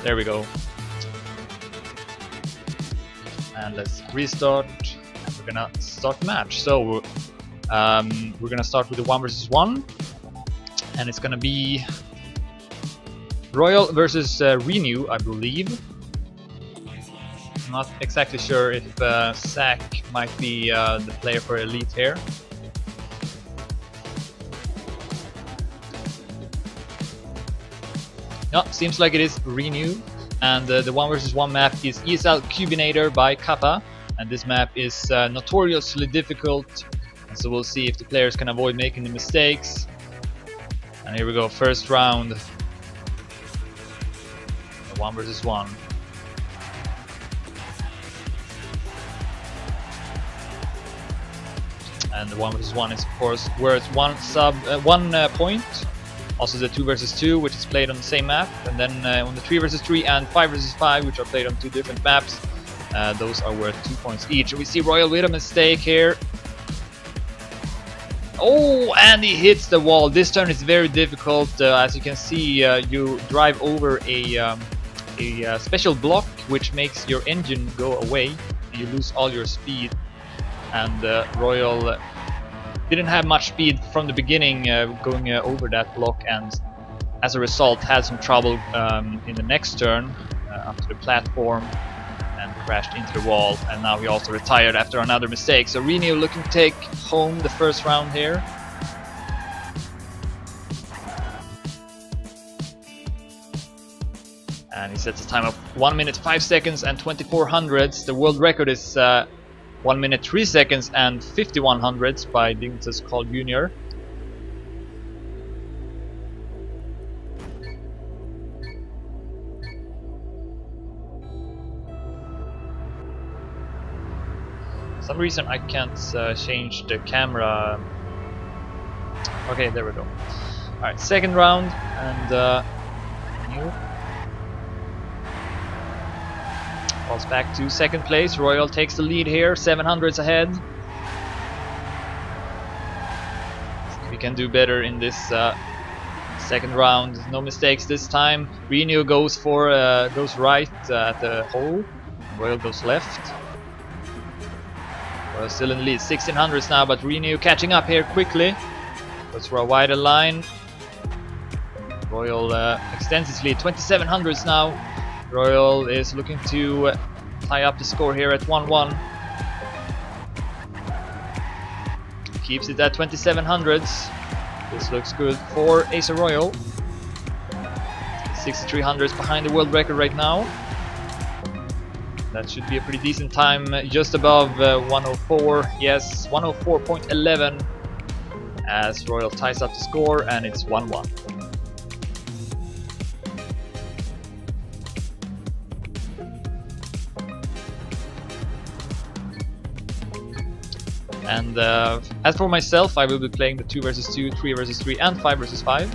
There we go. And let's restart. We're gonna start the match. So we're gonna start with the 1 versus 1, and it's gonna be Royal versus Renew, I believe. I'm not exactly sure if Zach might be the player for Elite here. No, seems like it is Renew, and the 1 versus 1 map is ESL CPS by Kappa, and this map is notoriously difficult, and so we'll see if the players can avoid making the mistakes. And here we go, first round, the 1 versus 1. And the 1 versus 1 is of course worth one point. Also the 2 versus 2, which is played on the same map, and then on the 3 versus 3 and 5 versus 5, which are played on 2 different maps, those are worth 2 points each. We see Royal with a mistake here. Oh, and he hits the wall. This turn is very difficult. As you can see, you drive over a special block, which makes your engine go away. You lose all your speed, and Royal didn't have much speed from the beginning going over that block, and as a result had some trouble in the next turn up to the platform and crashed into the wall, and now he also retired after another mistake. So Renew looking to take home the first round here. And he sets a time of 1 minute 5 seconds and 24 hundredths. The world record is 1 minute 3 seconds and 51 hundredths by Dignitas Call Jr. For some reason I can't change the camera. Okay, there we go. Alright, second round, and New falls back to second place. Royal takes the lead here, 700s ahead. We can do better in this second round. No mistakes this time. Renew goes for goes right at the hole. Royal goes left. Royal still in the lead, 1600s now, but Renew catching up here quickly. Goes for a wider line. Royal extends his lead, 2700s now. Royal is looking to tie up the score here at 1-1. Keeps it at 2700s. This looks good for Acer Royal. 6300s behind the world record right now. That should be a pretty decent time, just above 104. Yes, 104.11 as Royal ties up the score, and it's 1-1. And as for myself, I will be playing the 2 versus 2, 3 versus 3, and 5 versus 5.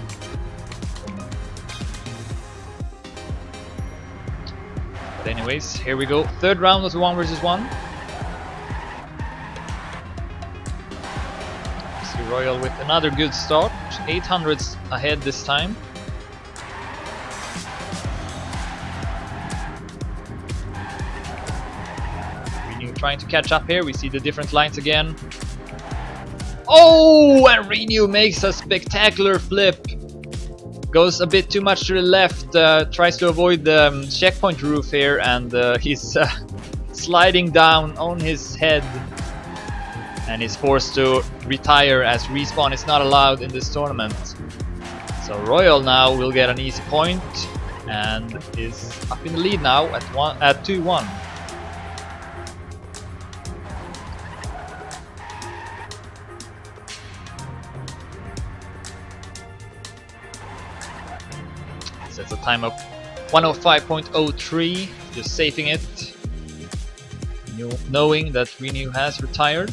But anyways, here we go. Third round of the 1 versus 1. See Royal with another good start. 800s ahead this time. Trying to catch up here. We see the different lines again. Oh, and Renew makes a spectacular flip. Goes a bit too much to the left, tries to avoid the checkpoint roof here, and he's sliding down on his head, and he's forced to retire as respawn is not allowed in this tournament. So Royal now will get an easy point and is up in the lead now at 2-1. Sets a time of 105.03, just saving it, knowing that Renew has retired.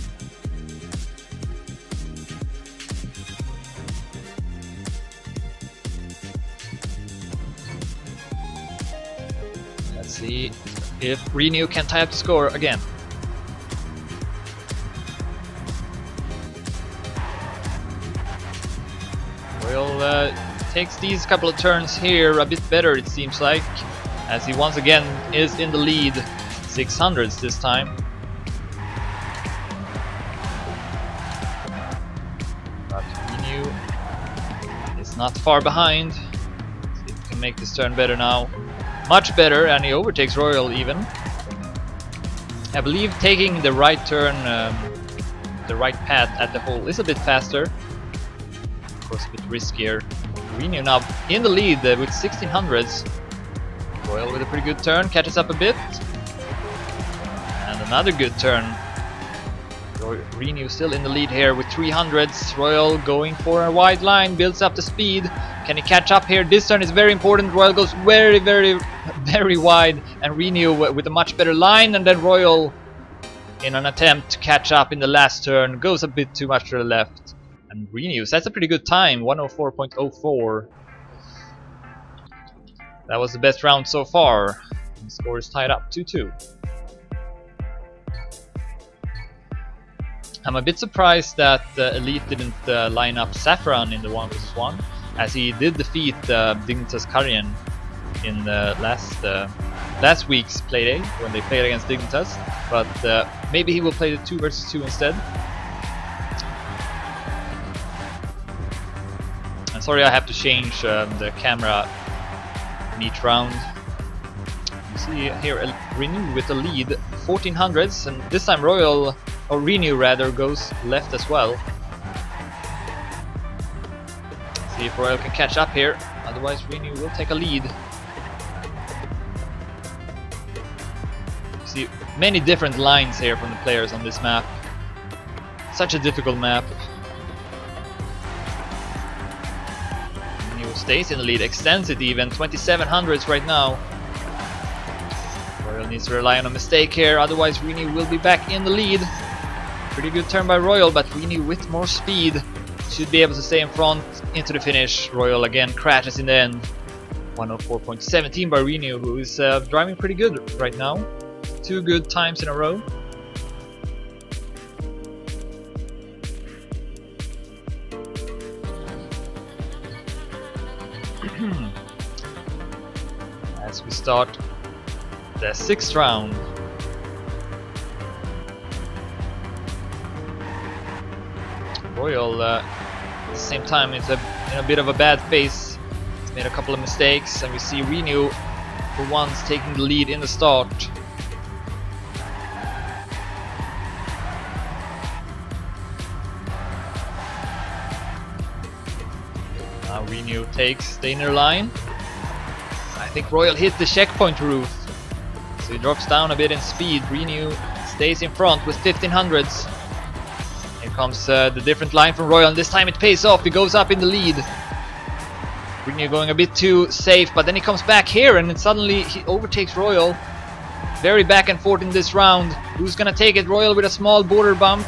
Let's see if Renew can tie up the score again. Royal takes these couple of turns here a bit better, it seems like. as he once again is in the lead, 600s this time. But Renew is not far behind. See if he can make this turn better now. Much better, and he overtakes Royal even. I believe taking the right turn, the right path at the hole is a bit faster. Of course, a bit riskier. Renew now in the lead with 1600s. Royal with a pretty good turn, catches up a bit. And another good turn. Renew still in the lead here with 300s. Royal going for a wide line, builds up the speed. Can he catch up here? This turn is very important. Royal goes very, very, very wide, and Renew with a much better line, and then Royal, in an attempt to catch up in the last turn, goes a bit too much to the left. And Renews, that's a pretty good time, 104.04. That was the best round so far. The score is tied up 2-2. I'm a bit surprised that Elite didn't line up Saffron in the 1v1, as he did defeat Dignitas Karien in the last week's Playday when they played against Dignitas, but maybe he will play the 2 versus 2 instead. I'm sorry, I have to change the camera in each round. You see here Renew with the lead, 1400s, and this time Royal, or Renew rather, goes left as well. See if Royal can catch up here, otherwise Renew will take a lead. You see many different lines here from the players on this map. Such a difficult map. Renew stays in the lead, extends it even, 2700s right now. Royal needs to rely on a mistake here, otherwise Renew will be back in the lead. Pretty good turn by Royal, but Renew with more speed should be able to stay in front into the finish. Royal again crashes in the end. 104.17 by Renew, who is driving pretty good right now. 2 good times in a row. As we start the 6th round. Royal at the same time is in a bit of a bad phase. He's made a couple of mistakes, and we see Renew for once taking the lead in the start. Now Renew takes the inner line. I think Royal hit the checkpoint roof, so he drops down a bit in speed. Renew stays in front with 1500s. Here comes the different line from Royal, and this time it pays off. He goes up in the lead. Renew going a bit too safe, but then he comes back here, and then suddenly he overtakes Royal. Very back and forth in this round. Who's gonna take it? Royal with a small border bump.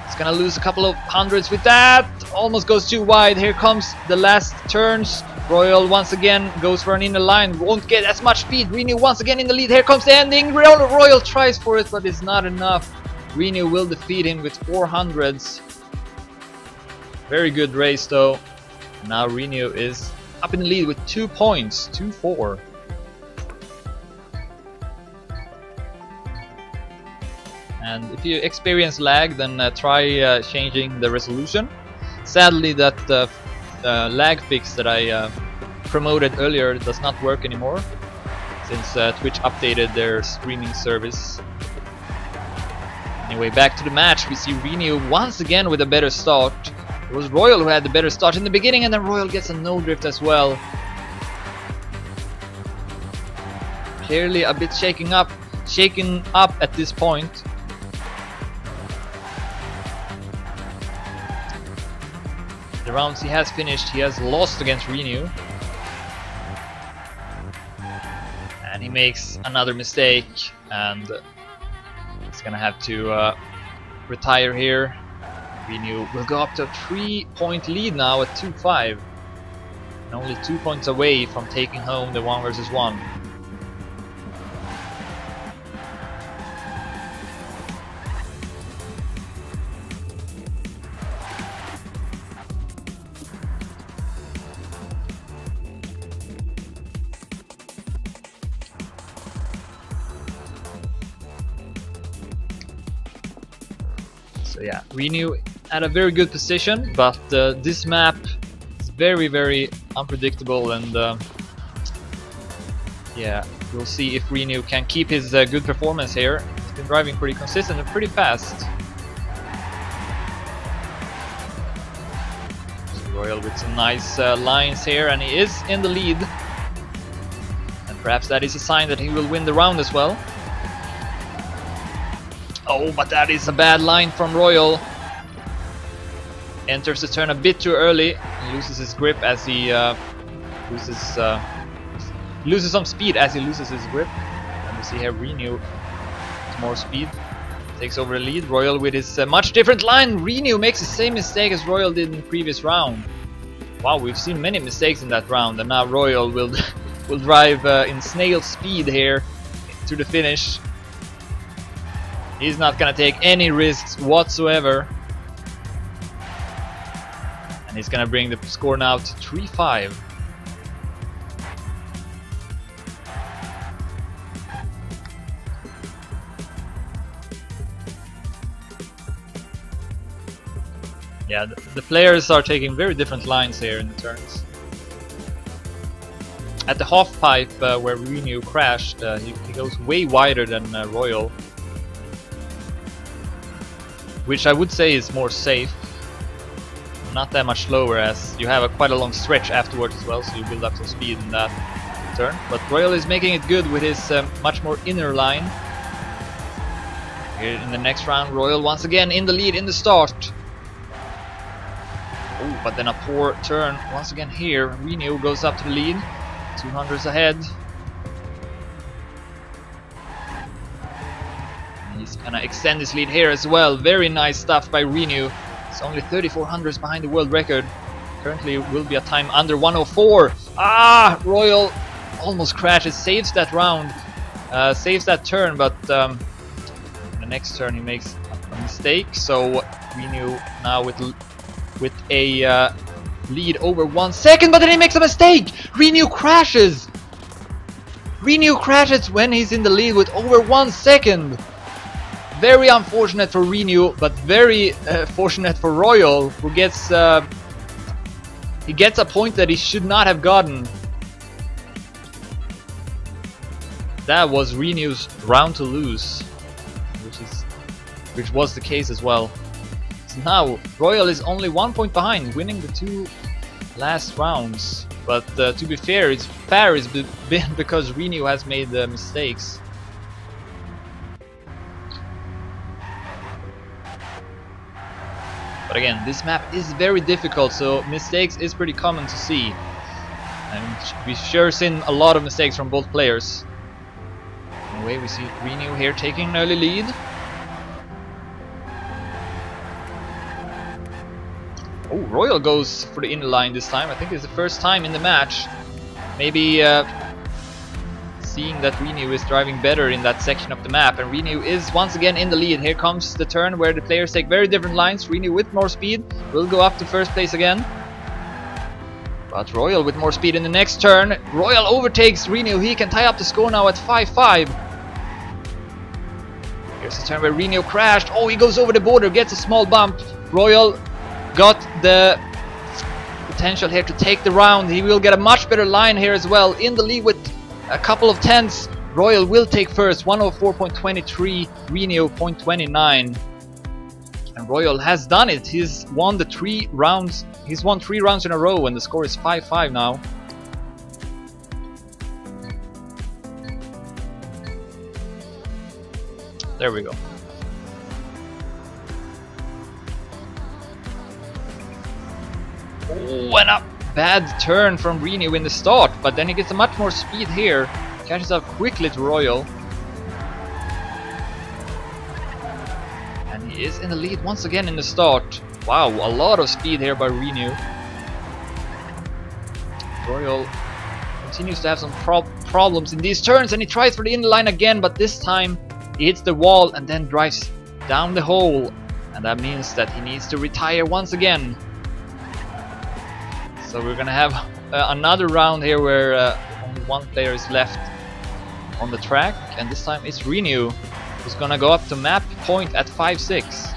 He's gonna lose a couple of hundreds with that. Almost goes too wide. Here comes the last turns. Royal once again goes for an inner line. Won't get as much speed. Renew once again in the lead. Here comes the ending. Royal tries for it, but it's not enough. Renew will defeat him with 400s. Very good race though. Now Renew is up in the lead with 2 points, 2-4. And if you experience lag, then try changing the resolution. Sadly, that lag fix that I promoted earlier does not work anymore, since Twitch updated their streaming service. Anyway, back to the match. We see Renew once again with a better start. It was Royal who had the better start in the beginning, and then Royal gets a no drift as well. Clearly a bit shaken up at this point. The rounds he has finished, he has lost against Renew. And he makes another mistake, and he's gonna have to retire here. Renew will go up to a 3-point lead now at 2-5. And only 2 points away from taking home the 1 versus 1. So yeah, Renew at a very good position, but this map is very unpredictable, and yeah, we'll see if Renew can keep his good performance here. He's been driving pretty consistent and pretty fast. So Royal with some nice lines here, and he is in the lead. And perhaps that is a sign that he will win the round as well. Oh, but that is a bad line from Royal. Enters the turn a bit too early and loses his grip as he loses some speed as he loses his grip. And we see here Renew with more speed takes over the lead. Royal with his much different line. Renew makes the same mistake as Royal did in the previous round. Wow, we've seen many mistakes in that round, and now Royal will drive in snail speed here to the finish. He's not gonna take any risks whatsoever. And he's gonna bring the score now to 3-5. Yeah, the players are taking very different lines here in the turns. At the half pipe where Renew crashed, he goes way wider than Royal, which I would say is more safe. Not that much slower, as you have quite a long stretch afterwards as well, so you build up some speed in that turn. But Royal is making it good with his much more inner line. Here in the next round, Royal once again in the lead in the start. Oh, but then a poor turn once again here. Renew goes up to the lead, 200s ahead. He's gonna extend his lead here as well. Very nice stuff by Renew. It's only 3400s behind the world record. Currently will be a time under 104. Ah! Royal almost crashes, saves that round, saves that turn, but in the next turn he makes a mistake. So Renew now with a lead over 1 second, but then he makes a mistake! Renew crashes! Renew crashes when he's in the lead with over 1 second! Very unfortunate for Renew, but very fortunate for Royal, who gets he gets a point that he should not have gotten. That was Renew's round to lose, which was the case as well. So now Royal is only 1 point behind, winning the 2 last rounds. But to be fair, it's been because Renew has made mistakes. But again, this map is very difficult, so mistakes is pretty common to see. And we've sure seen a lot of mistakes from both players. Anyway, we see Renew here taking an early lead. Oh, Royal goes for the inner line this time. I think it's the first time in the match. Maybe seeing that Renew is driving better in that section of the map, and Renew is once again in the lead. Here comes the turn where the players take very different lines. Renew with more speed will go up to first place again, but Royal with more speed in the next turn. Royal overtakes Renew. He can tie up the score now at 5-5. Here's the turn where Renew crashed. Oh, he goes over the border, gets a small bump. Royal got the potential here to take the round. He will get a much better line here as well. In the lead with a couple of tenths. Royal will take first, 104.23, Renew 0.29. And Royal has done it. He's won the 3 rounds. He's won 3 rounds in a row, and the score is 5-5 now. There we go. Oh, and a bad turn from Renew in the start, but then he gets a much more speed here. Catches up quickly to Royal. And he is in the lead once again in the start. Wow, a lot of speed here by Renew. Royal continues to have some problems in these turns, and he tries for the inline again, but this time he hits the wall and then drives down the hole. And that means that he needs to retire once again. So we're gonna have another round here where only one player is left on the track, and this time it's Renew, who's gonna go up to map point at 5-6.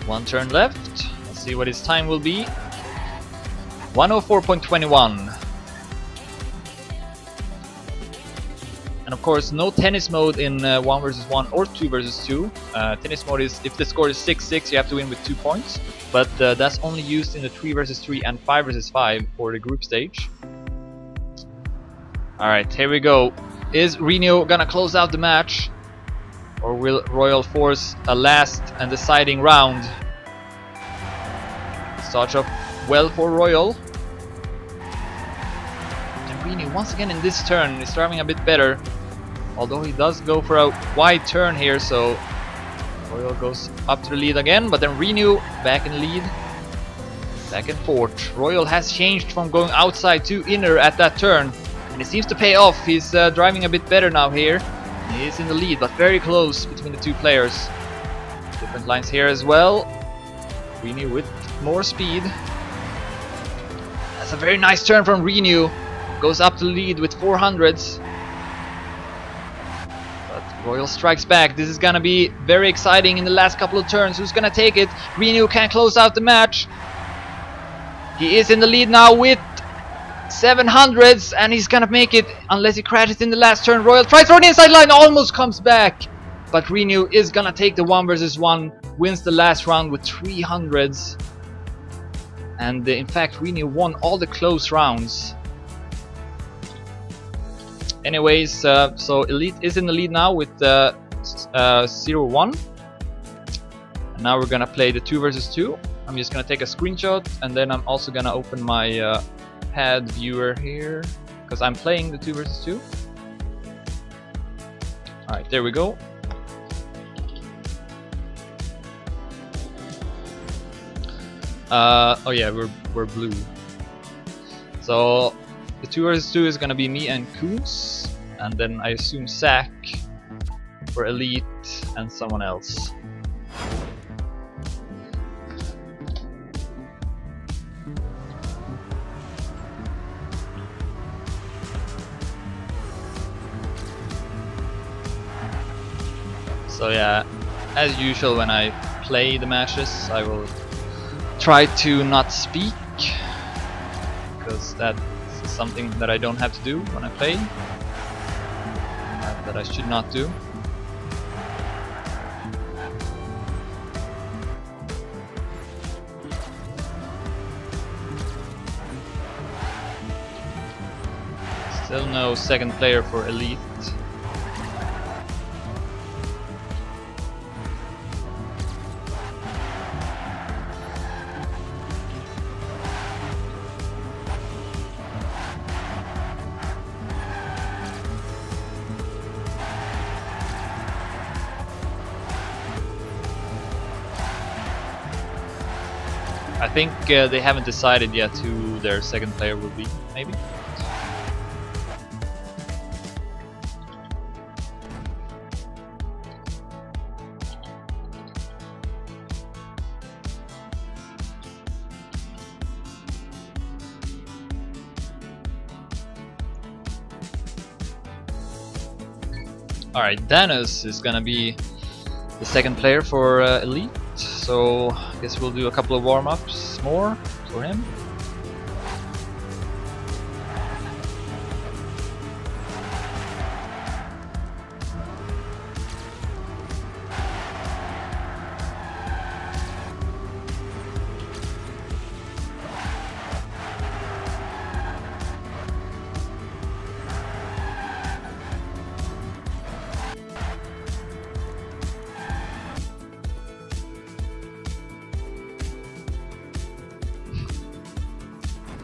One turn left. Let's see what his time will be. 104.21. And of course, no tennis mode in 1 versus 1 or 2 versus 2. Tennis mode is if the score is 6-6, you have to win with 2 points. But that's only used in the 3 versus 3 and 5 versus 5 for the group stage. Alright, here we go. Is Reno gonna close out the match? Or will Royal force a last and deciding round? Starts off well for Royal. And Reno once again in this turn is driving a bit better. Although he does go for a wide turn here, so Royal goes up to the lead again, but then Reno back in the lead. Back and forth. Royal has changed from going outside to inner at that turn. And it seems to pay off. He's driving a bit better now here. He is in the lead, but very close between the two players. Different lines here as well. Reno with more speed. That's a very nice turn from Reno. Goes up to the lead with 400s. But Royal strikes back. This is gonna be very exciting in the last couple of turns. Who's gonna take it? Reno can close out the match. He is in the lead now with 700s, and he's gonna make it unless he crashes in the last turn. Royal tries for the inside line, almost comes back, but Reno is gonna take the 1 versus 1, wins the last round with 300s, and in fact Reno won all the close rounds. Anyways, so Elite is in the lead now with 0-1, and now we're gonna play the 2 versus 2. I'm just gonna take a screenshot, and then I'm also gonna open my pad viewer here, because I'm playing the 2 versus 2. Alright, there we go. Oh yeah, we're blue. So the 2 versus 2 is gonna be me and Koons, and then I assume Zach for Elite and someone else. So yeah, as usual when I play the matches, I will try to not speak, because that's something that I don't have to do when I play, that I should not do. Still no second player for Elite. I think they haven't decided yet who their second player will be, maybe? Alright, Danos is gonna be the second player for Elite. So I guess we'll do a couple of warm-ups more for him.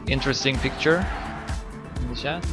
Interesting picture in the chat.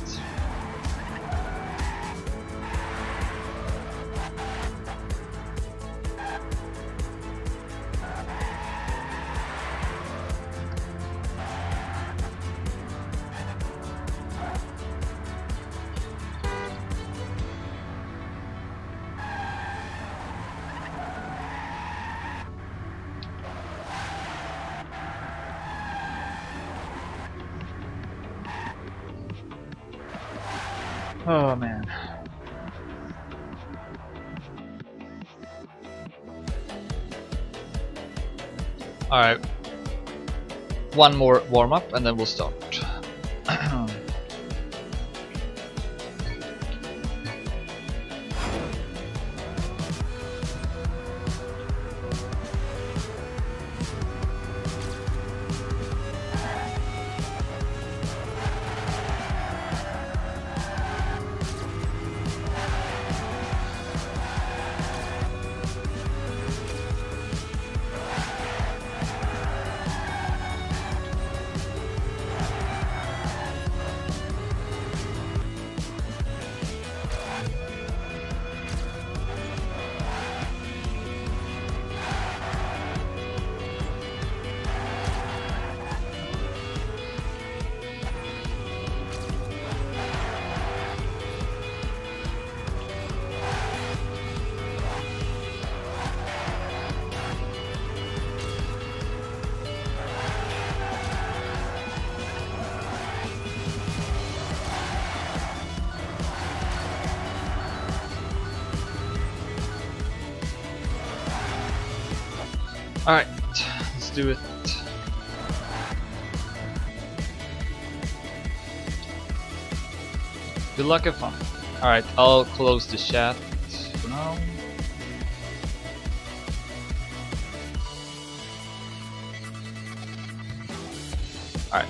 Oh man. Alright. One more warm up and then we'll start. Alright, let's do it. Good luck, have fun. Alright, I'll close the chat for now. Alright.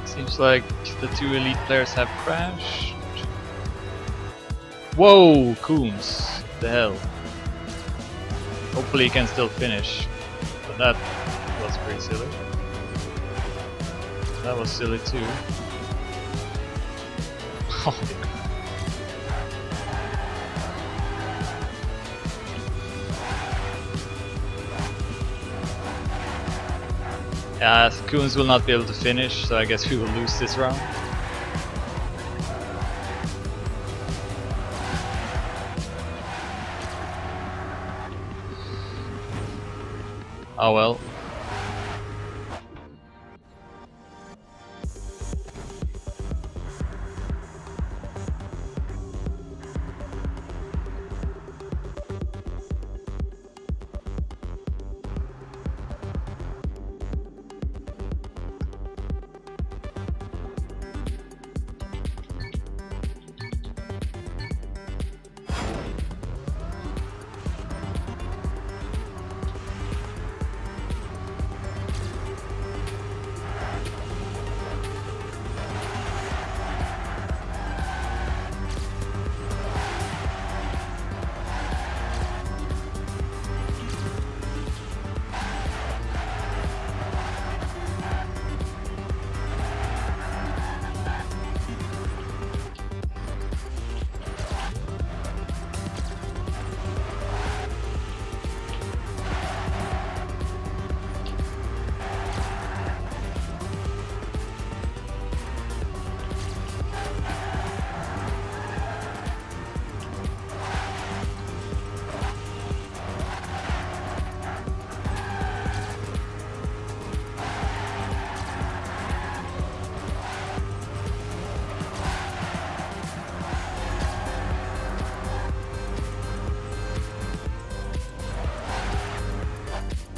Seems like the two elite players have crashed. Whoa, Coombs, the hell. Hopefully he can still finish, but that was pretty silly. That was silly too. Holy crap. Yeah, Coons will not be able to finish, so I guess we will lose this round. Oh well.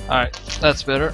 Alright, that's better.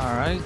Alright.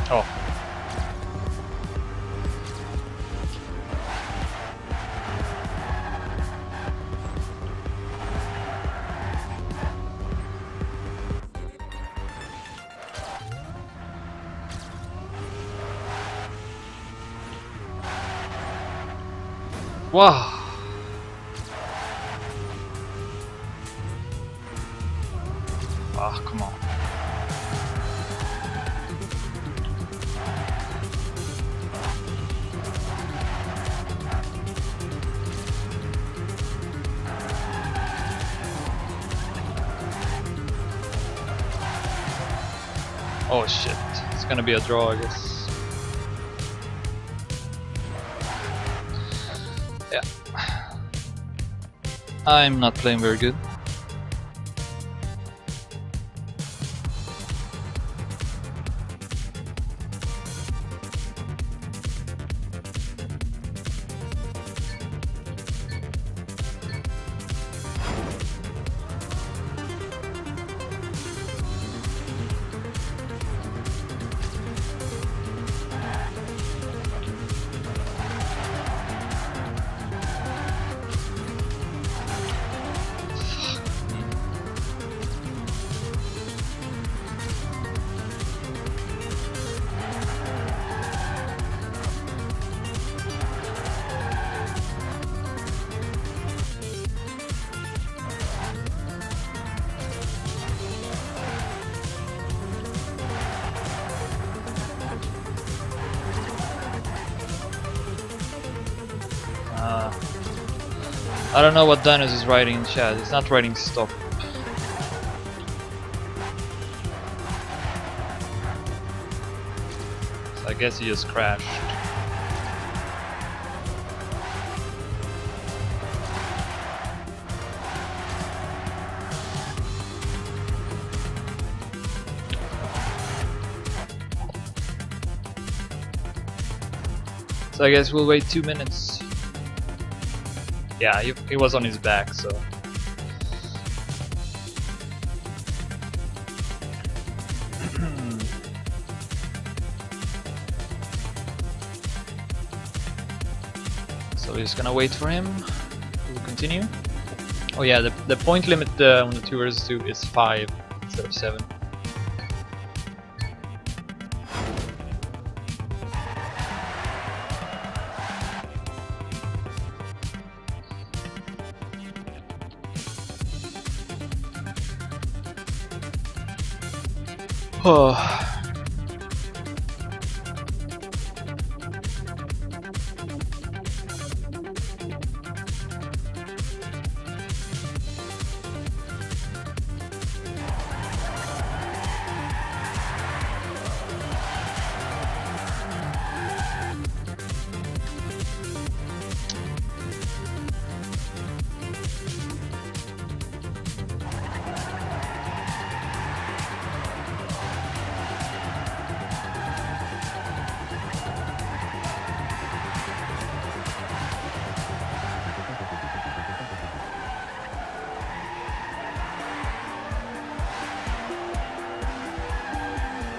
Oh. Wow. Oh, come on. Oh shit, it's gonna be a draw, I guess. Yeah. I'm not playing very good. I don't know what Dinos is writing in chat. It's not writing stop. So I guess he just crashed. So I guess we'll wait 2 minutes. Yeah, he was on his back, so. So we're just gonna wait for him. We'll continue. Oh yeah, the point limit on the 2 vs 2 is 5 instead of 7. Oh.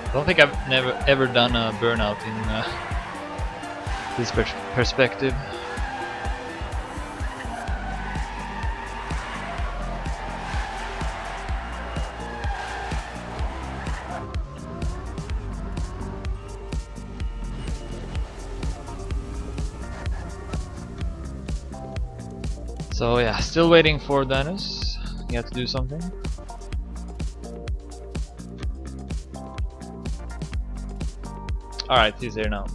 I don't think I've ever done a burnout in this perspective. So yeah, still waiting for Dennis. He had to do something. Alright, he's there now.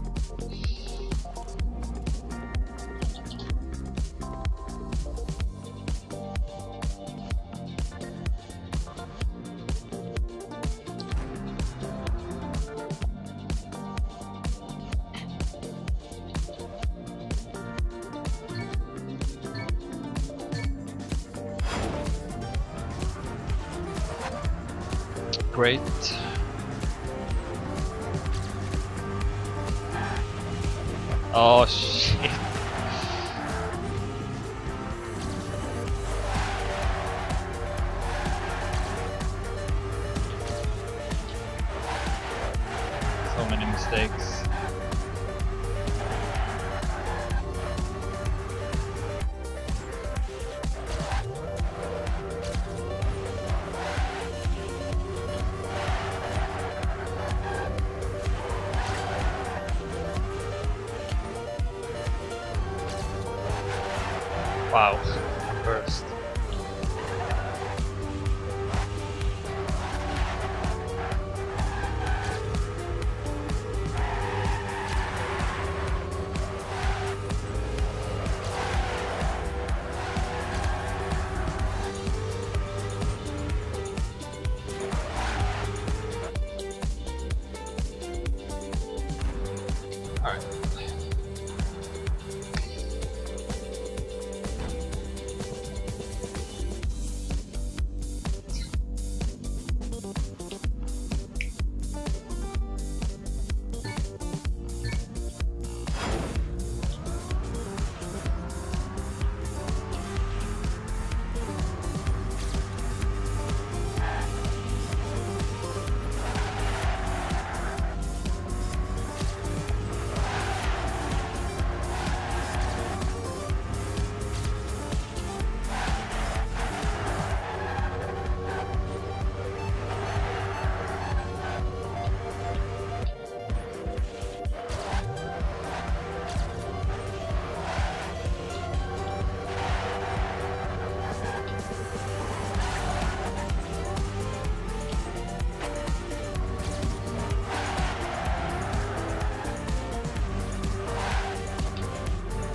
Great. Oh shit. So many mistakes. Wow, first. All right.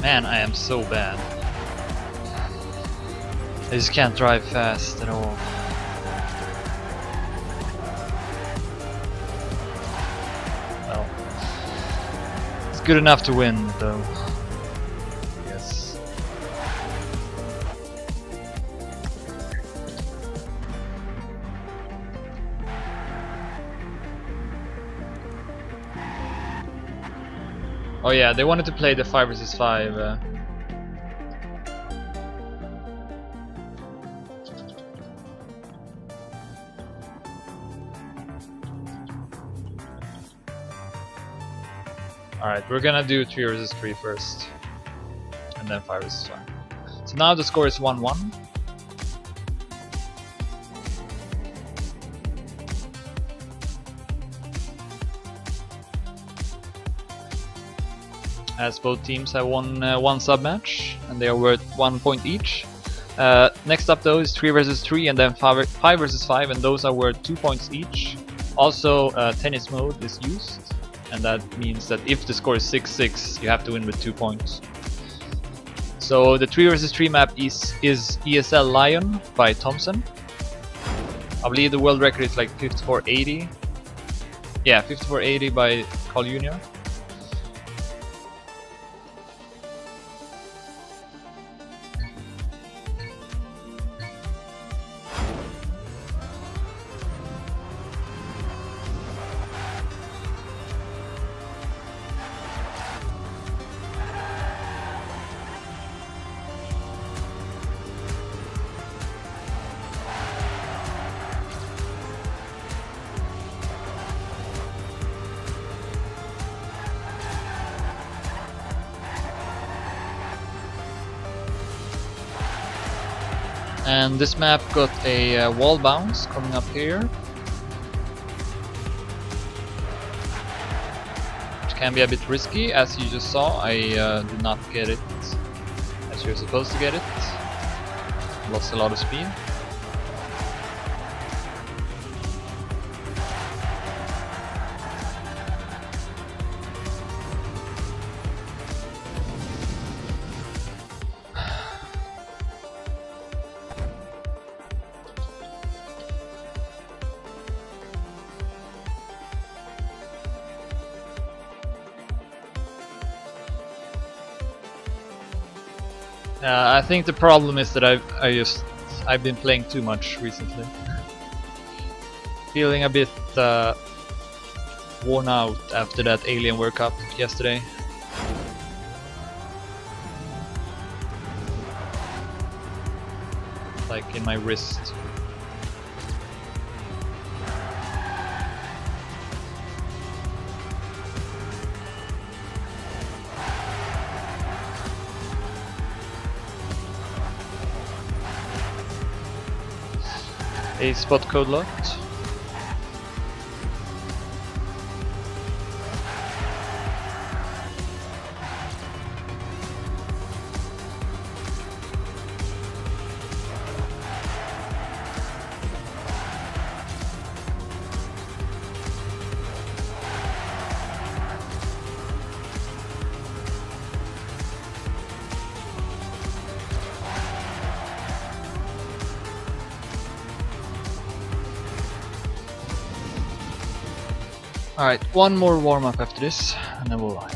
Man, I am so bad. I just can't drive fast at all. Well, it's good enough to win, though. Yes. Oh yeah, they wanted to play the 5 vs 5. Alright, we're gonna do 3 vs 3 first, and then 5 vs 5. So now the score is 1-1. As both teams have won one sub match, and they are worth 1 point each. Next up though is 3 vs 3 and then 5 vs 5, and those are worth 2 points each. Also, tennis mode is used, and that means that if the score is 6-6, you have to win with 2 points. So the 3 vs 3 map is ESL Lion by Thompson. I believe the world record is like 5480. Yeah, 5480 by Carl Jr. And this map got a wall bounce coming up here, which can be a bit risky. As you just saw, I did not get it as you're supposed to get it. Lost a lot of speed. I think the problem is that I've been playing too much recently. Feeling a bit worn out after that Alien World Cup yesterday. Like in my wrist. A spot code locked. Alright, one more warm-up after this, and then we'll live.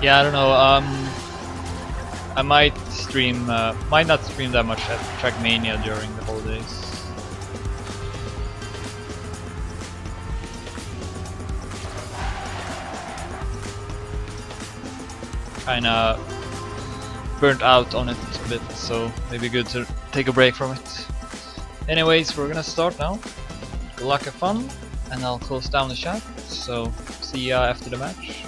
Yeah, I don't know. I might stream, might not stream that much at Trackmania during the holidays. Kinda burnt out on it a bit, so maybe good to take a break from it. Anyways, we're gonna start now. Good luck and fun, and I'll close down the chat. So see ya after the match.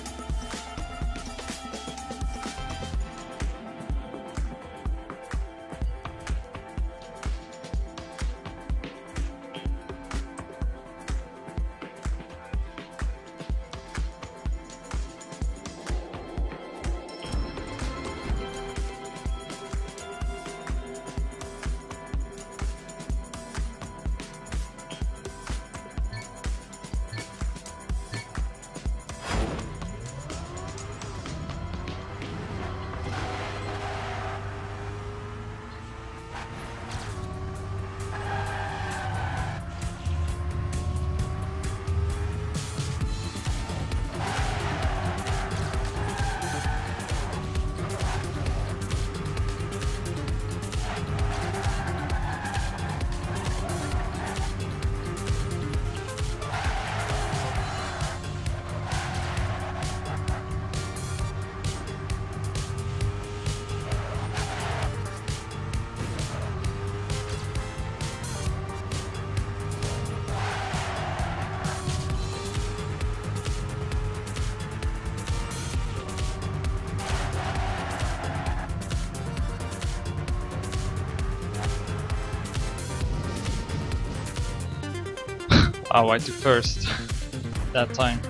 Oh, I took first that time.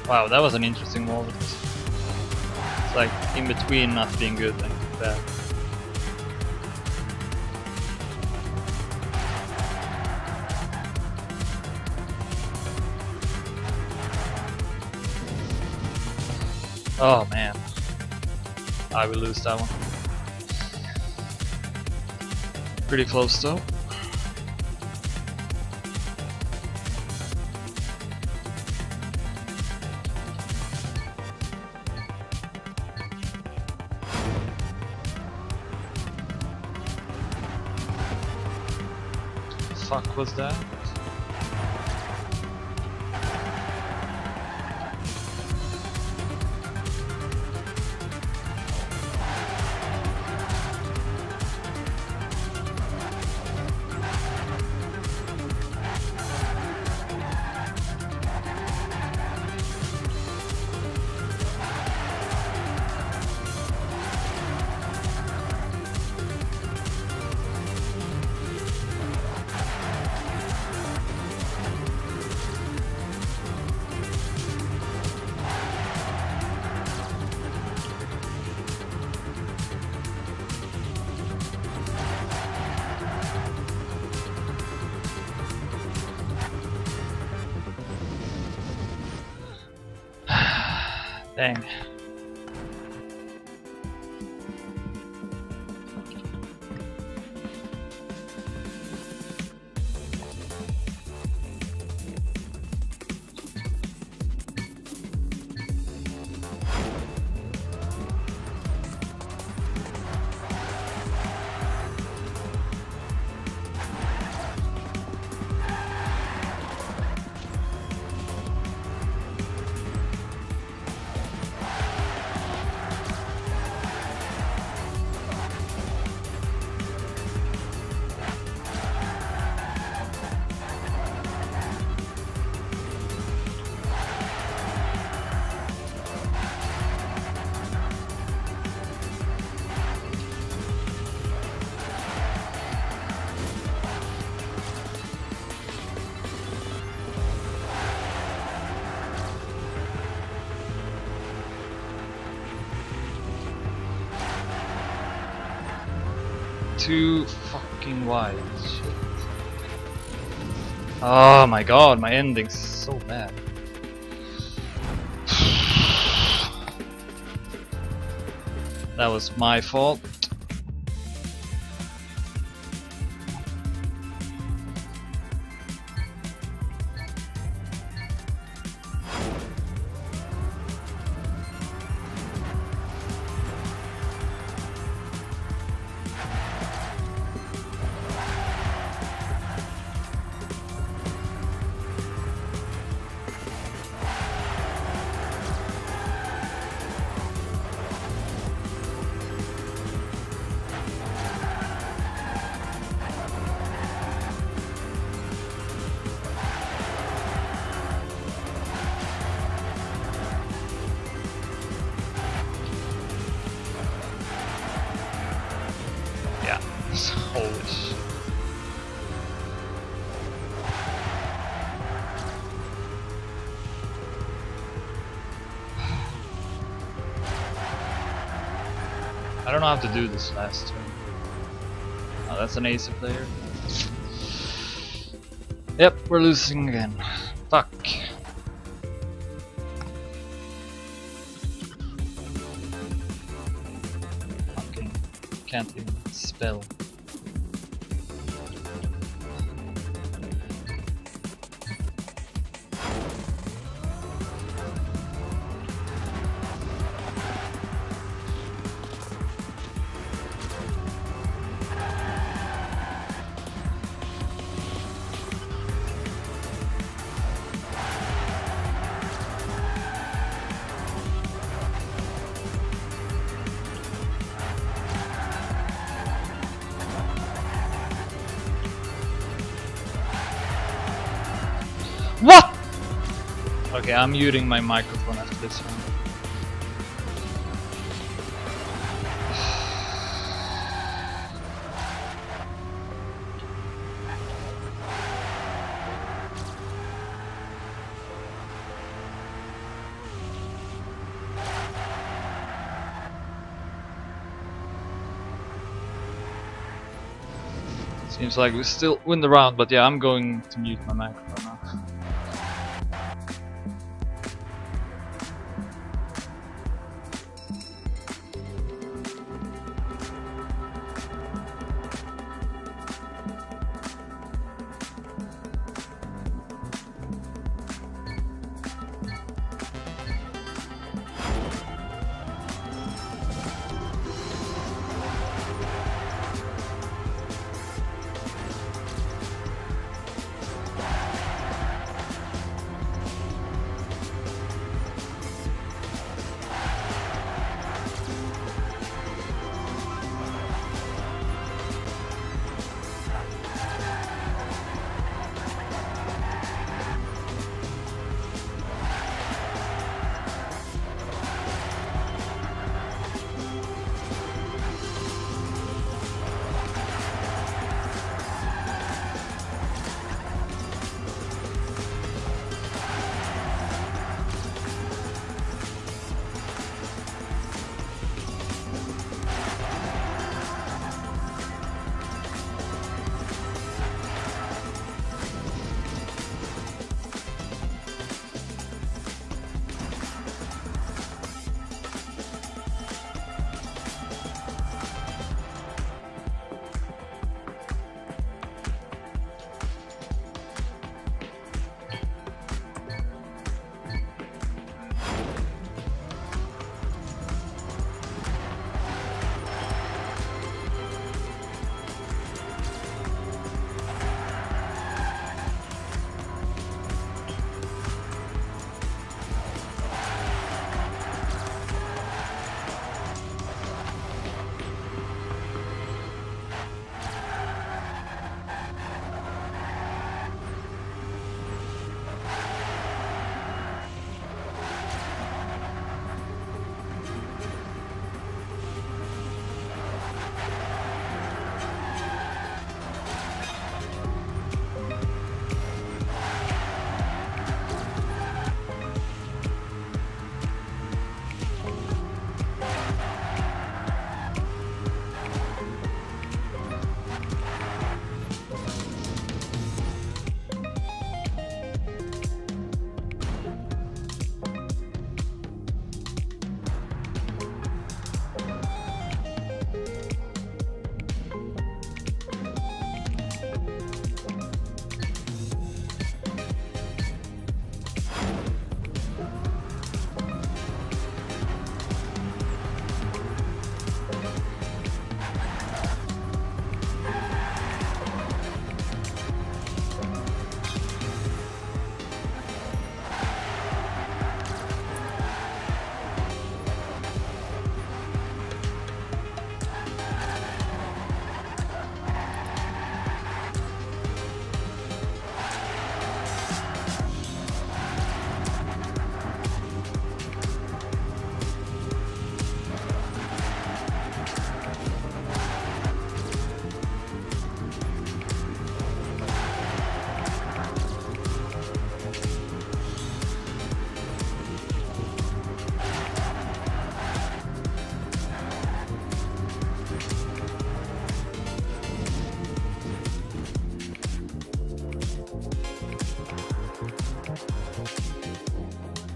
Wow, that was an interesting wall. It's like in between not being good and bad. Oh man, I will lose that one. Pretty close though. Fuck was that? Dang. Too fucking wide. Shit. Oh my god, my ending's so bad. That was my fault. Holy shit. I don't know how to do this last turn. Oh, that's an Acer player. Yep, we're losing again. Fuck. Fucking can't even spell. What? Okay, I'm muting my microphone after this one. Seems like we still win the round, but yeah, I'm going to mute my microphone now.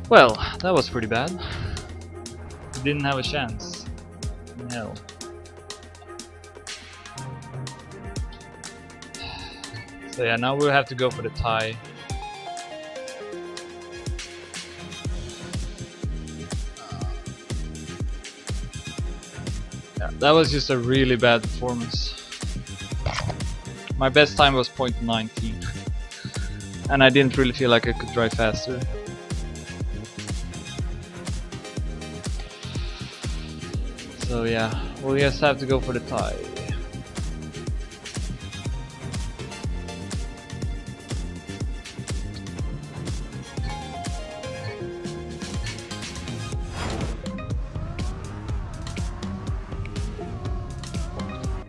Well, that was pretty bad. We didn't have a chance. No. So yeah, now we'll have to go for the tie. Yeah, that was just a really bad performance. My best time was 0.19 and I didn't really feel like I could drive faster. So yeah, we'll just have to go for the tie.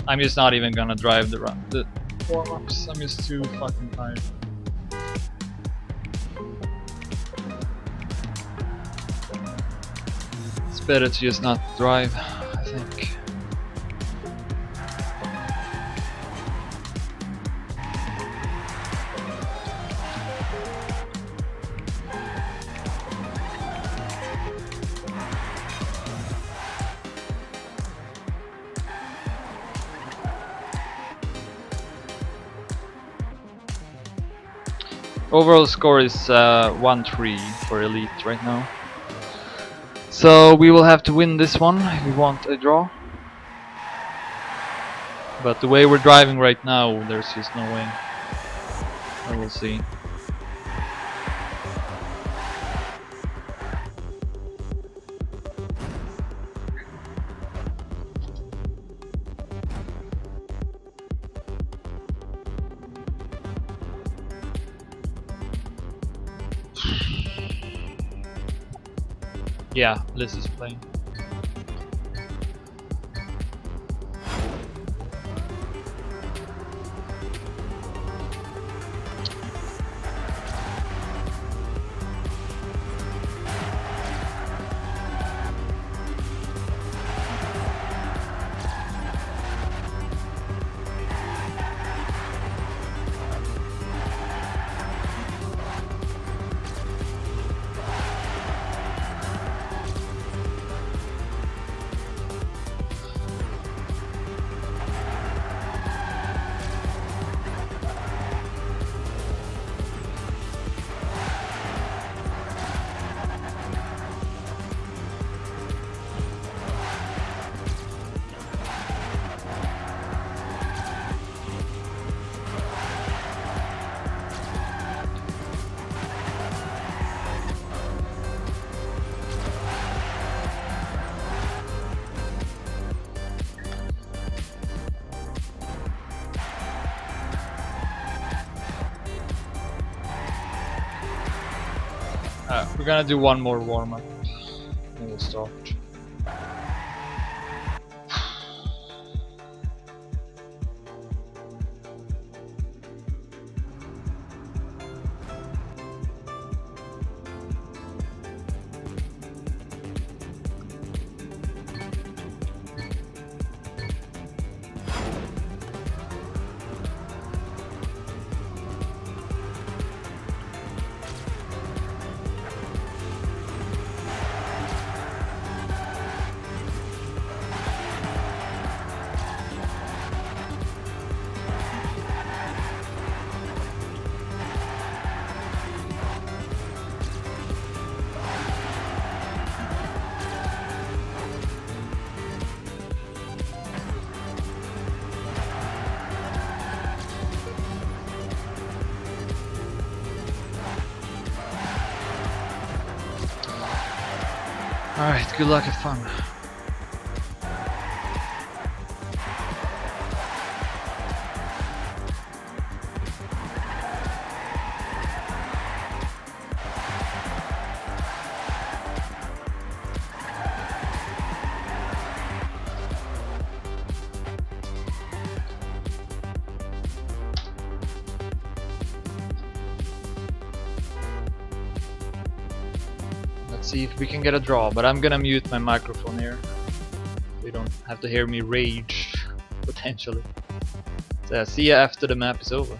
I'm just not even gonna drive the warm-ups. I'm just too fucking tired. It's better to just not drive, I think. Overall score is 1-3 for Elite right now. So we will have to win this one if we want a draw. But the way we're driving right now, there's just no way. I will see. Yeah, Liz is playing. We're gonna do one more warm-up and we'll start. Alright, good luck, have fun. See if we can get a draw, but I'm gonna mute my microphone here. You don't have to hear me rage, potentially. So see ya after the map is over.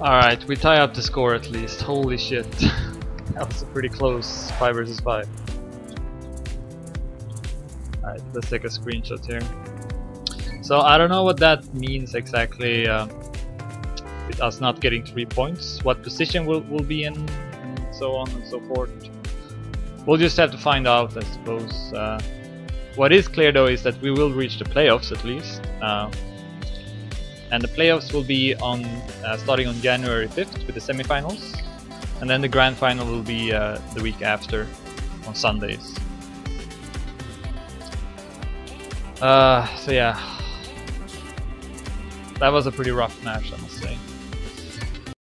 Alright, we tie up the score at least. Holy shit. That was a pretty close 5 versus 5. Alright, let's take a screenshot here. So I don't know what that means exactly with us not getting 3 points. What position we'll be in, and so on and so forth. We'll just have to find out, I suppose. What is clear though is that we will reach the playoffs at least. And the playoffs will be on starting on January 5th with the semifinals. And then the grand final will be the week after, on Sundays. So yeah, that was a pretty rough match, I must say.